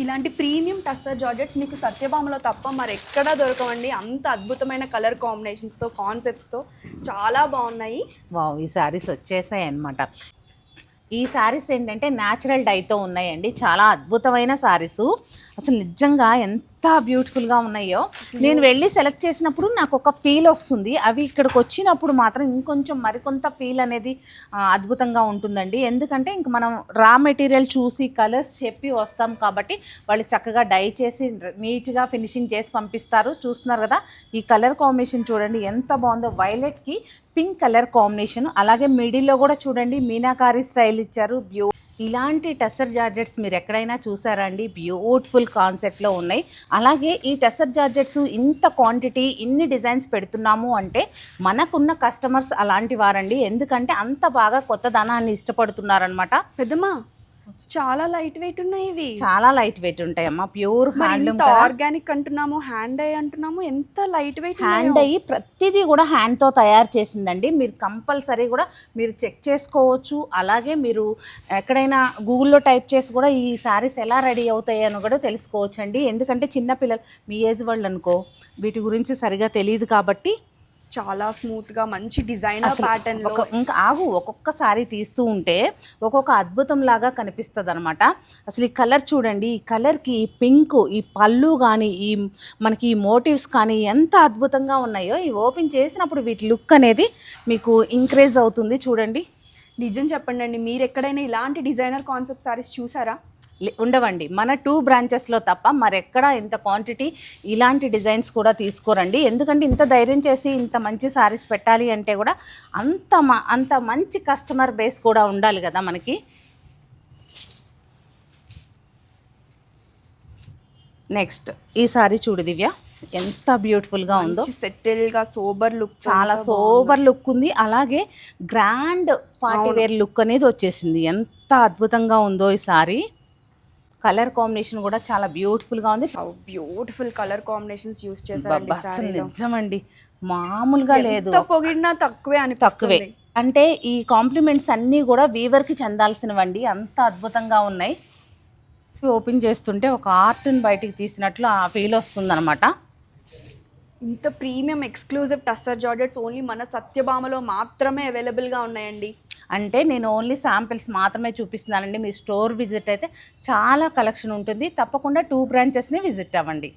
ఇలాంటి premium tussar georgettes మీకు సత్యభామలో తప్ప మరెక్కడా దొరకవండి. అంత అద్భుతమైన కలర్ కాంబినేషన్స్తో, కాన్సెప్ట్స్తో చాలా బాగున్నాయి. వావ్! ఈ శారీస్ వచ్చేసాయి అన్నమాట. ఈ శారీస్ ఏంటంటే న్యాచురల్ డైతో ఉన్నాయండి. చాలా అద్భుతమైన శారీసు. అసలు నిజంగా ఎంత బ్యూటిఫుల్గా ఉన్నాయో. నేను వెళ్ళి సెలెక్ట్ చేసినప్పుడు నాకు ఒక ఫీల్ వస్తుంది. అవి ఇక్కడికి వచ్చినప్పుడు మాత్రం ఇంకొంచెం మరికొంత ఫీల్ అనేది అద్భుతంగా ఉంటుందండి. ఎందుకంటే ఇంక మనం రా మెటీరియల్ చూసి కలర్స్ చెప్పి వస్తాం కాబట్టి వాళ్ళు చక్కగా డై చేసి నీట్గా ఫినిషింగ్ చేసి పంపిస్తారు. చూస్తున్నారు కదా, ఈ కలర్ కాంబినేషన్ చూడండి ఎంత బాగుందో. వైలెట్కి పింక్ కలర్ కాంబినేషన్, అలాగే మిడిల్లో కూడా చూడండి మీనాకారి స్టైల్ ఇచ్చారు. ఇలాంటి టస్సర్ జార్జెట్స్ మీరు ఎక్కడైనా చూసారా అండి? బ్యూటిఫుల్ కాన్సెప్ట్లో ఉన్నాయి. అలాగే ఈ టస్సర్ జార్జెట్స్ ఇంత క్వాంటిటీ, ఇన్ని డిజైన్స్ పెడుతున్నాము అంటే మనకున్న కస్టమర్స్ అలాంటి వారండి. ఎందుకంటే అంత బాగా కొత్త ధనాన్ని ఇష్టపడుతున్నారనమాట. పెద్దమ్మా చాలా లైట్ వెయిట్ ఉన్నాయి ఇవి. చాలా లైట్ వెయిట్ ఉంటాయమ్మా. ప్యూర్ హ్యాండ్లూమ్, ఆర్గానిక్ అంటున్నాము, హ్యాండ్ డై అంటున్నాము, ఎంత లైట్ వెయిట్. హ్యాండ్ డై ప్రతిదీ కూడా హ్యాండ్తో తయారు చేసిందండి. మీరు కంపల్సరీ కూడా మీరు చెక్ చేసుకోవచ్చు. అలాగే మీరు ఎక్కడైనా గూగుల్లో టైప్ చేసి కూడా ఈ శారీస్ ఎలా రెడీ అవుతాయి అని కూడా తెలుసుకోవచ్చు అండి. ఎందుకంటే చిన్నపిల్లలు, మీ ఏజ్ వాళ్ళు అనుకో, వీటి గురించి సరిగా తెలియదు కాబట్టి చాలా స్మూత్గా మంచి డిజైనర్ ప్యాటర్న్. ఇంకా ఒక్కొక్క సారీ తీస్తూ ఉంటే ఒక్కొక్క అద్భుతం లాగా కనిపిస్తుంది అనమాట. అసలు ఈ కలర్ చూడండి, ఈ కలర్కి ఈ పింక్, ఈ పళ్ళు కానీ, ఈ మనకి ఈ మోటివ్స్ కానీ ఎంత అద్భుతంగా ఉన్నాయో. ఈ ఓపెన్ చేసినప్పుడు వీటి లుక్ అనేది మీకు ఇంక్రీజ్ అవుతుంది. చూడండి. నిజం చెప్పండి అండి, మీరు ఎక్కడైనా ఇలాంటి డిజైనర్ కాన్సెప్ట్ సారీస్ చూసారా? ఉండవండి. మన 2 బ్రాంచెస్లో తప్ప మరెక్కడ ఇంత క్వాంటిటీ ఇలాంటి డిజైన్స్ కూడా తీసుకోరండి. ఎందుకంటే ఇంత ధైర్యం చేసి ఇంత మంచి సారీస్ పెట్టాలి అంటే కూడా అంత మంచి కస్టమర్ బేస్ కూడా ఉండాలి కదా మనకి. నెక్స్ట్ ఈ సారీ చూడు దివ్య, ఎంత బ్యూటిఫుల్గా ఉందో. సెటిల్గా సోబర్ లుక్, చాలా సోబర్ లుక్ ఉంది. అలాగే గ్రాండ్ పార్టీ వేర్ లుక్ అనేది వచ్చేసింది. ఎంత అద్భుతంగా ఉందో ఈ సారీ. కలర్ కాంబినేషన్ కూడా చాలా బ్యూటిఫుల్గా ఉంది. బ్యూటిఫుల్ కలర్ కాంబినేషన్స్ యూస్ చేశారు. నిజమండి, మామూలుగా లేదు. పొగిడినా తక్కువే తక్కువే. అంటే ఈ కాంప్లిమెంట్స్ అన్నీ కూడా వీవర్కి చెందాల్సినవండి. అంత అద్భుతంగా ఉన్నాయి. ఓపెన్ చేస్తుంటే ఒక ఆర్ట్ని బయటికి తీసినట్లు ఆ ఫీల్ వస్తుందన్నమాట. ఇంత premium exclusive tussar georgettes only మన సత్యభామలో మాత్రమే అవైలబుల్గా ఉన్నాయండి. అంటే నేను ఓన్లీ శాంపిల్స్ మాత్రమే చూపిస్తున్నానండి. మీ స్టోర్ విజిట్ అయితే చాలా కలెక్షన్ ఉంటుంది. తప్పకుండా 2 బ్రాంచెస్ని విజిట్ అవ్వండి.